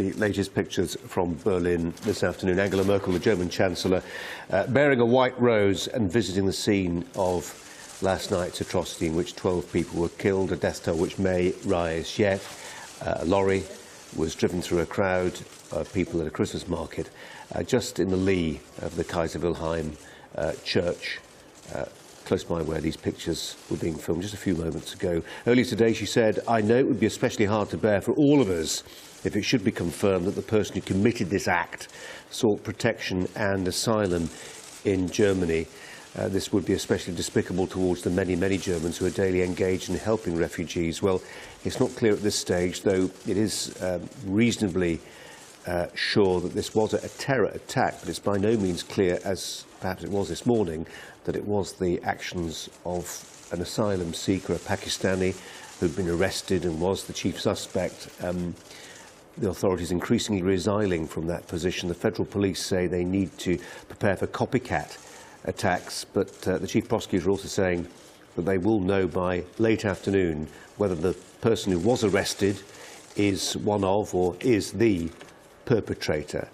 the latest pictures from Berlin this afternoon. Angela Merkel, the German Chancellor, bearing a white rose and visiting the scene of last night's atrocity in which 12 people were killed, a death toll which may rise yet. A lorry was driven through a crowd of people at a Christmas market just in the lee of the Kaiser Wilhelm church, close by where these pictures were being filmed just a few moments ago. Earlier today she said, "I know it would be especially hard to bear for all of us if it should be confirmed that the person who committed this act sought protection and asylum in Germany. This would be especially despicable towards the many, many Germans who are daily engaged in helping refugees." Well, it's not clear at this stage, though it is reasonably sure that this was a terror attack, but it's by no means clear, as perhaps it was this morning, that it was the actions of an asylum seeker, a Pakistani, who'd been arrested and was the chief suspect. The authorities increasingly resiling from that position. The federal police say they need to prepare for copycat attacks, but the chief prosecutor also saying that they will know by late afternoon whether the person who was arrested is one of or is the perpetrator.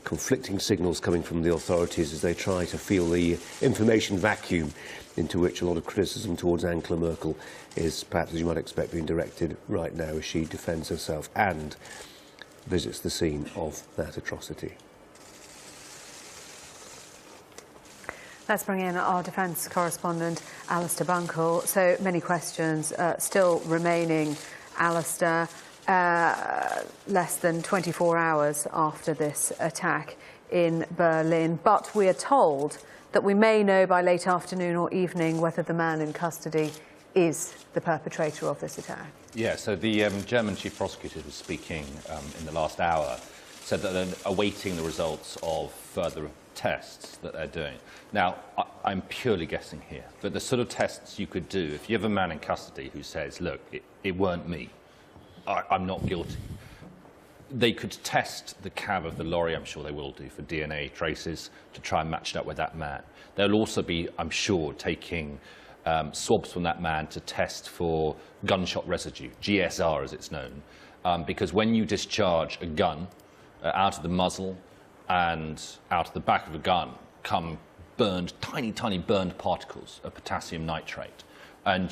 Conflicting signals coming from the authorities as they try to feel the information vacuum into which a lot of criticism towards Angela Merkel is, perhaps as you might expect, being directed right now as she defends herself and visits the scene of that atrocity. Let's bring in our defence correspondent, Alistair Bunkle. So many questions still remaining, Alistair. Less than 24 hours after this attack in Berlin, but we are told that we may know by late afternoon or evening whether the man in custody is the perpetrator of this attack. Yeah, so the German chief prosecutor who was speaking in the last hour said that they're awaiting the results of further tests that they're doing. Now, I'm purely guessing here, but the sort of tests you could do, if you have a man in custody who says, look, it weren't me, I'm not guilty, they could test the cab of the lorry, I'm sure they will do, for DNA traces to try and match it up with that man. They'll also be, I'm sure, taking swabs from that man to test for gunshot residue, GSR as it's known, because when you discharge a gun out of the muzzle and out of the back of a gun come burned, tiny, tiny burned particles of potassium nitrate, and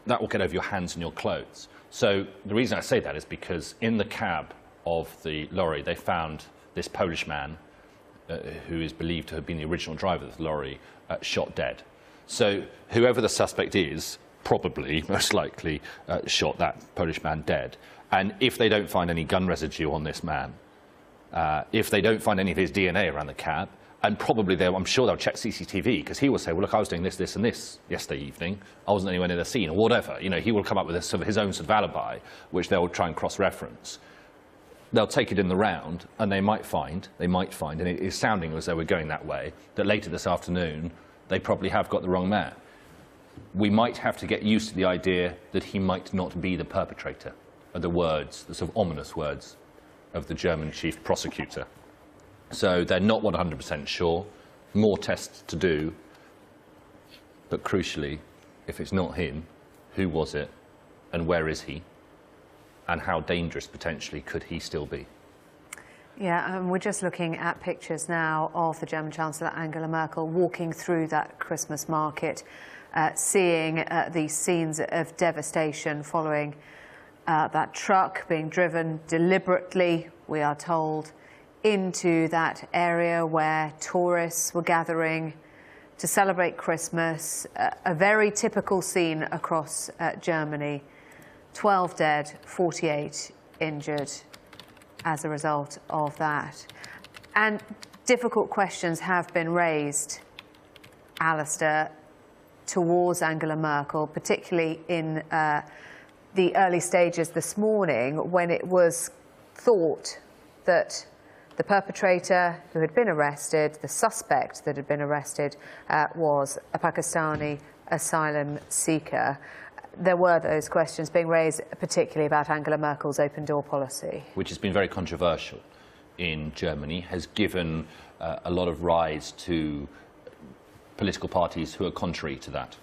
that will get over your hands and your clothes. So the reason I say that is because in the cab of the lorry they found this Polish man who is believed to have been the original driver of the lorry shot dead. So whoever the suspect is probably, most likely, shot that Polish man dead. And if they don't find any gun residue on this man, if they don't find any of his DNA around the cab, and probably I'm sure they'll check CCTV, because he will say, well, look, I was doing this, this, and this yesterday evening. I wasn't anywhere near the scene, or whatever. You know, he will come up with his own sort of alibi, which they'll try and cross-reference. They'll take it in the round, and they might find, and it is sounding as though we're going that way, that later this afternoon, they probably have got the wrong man. We might have to get used to the idea that he might not be the perpetrator, are the words, the sort of ominous words of the German chief prosecutor. So they're not 100% sure, more tests to do, but crucially, if it's not him, who was it, and where is he, and how dangerous potentially could he still be? Yeah, we're just looking at pictures now of the German Chancellor Angela Merkel walking through that Christmas market, seeing these scenes of devastation following that truck being driven deliberately, we are told, into that area where tourists were gathering to celebrate Christmas. A very typical scene across Germany. 12 dead, 48 injured as a result of that. And difficult questions have been raised, Alistair, towards Angela Merkel, particularly in the early stages this morning, when it was thought that the perpetrator who had been arrested, the suspect that had been arrested, was a Pakistani asylum seeker. There were those questions being raised, particularly about Angela Merkel's open door policy. Which has been very controversial in Germany, has given a lot of rise to political parties who are contrary to that.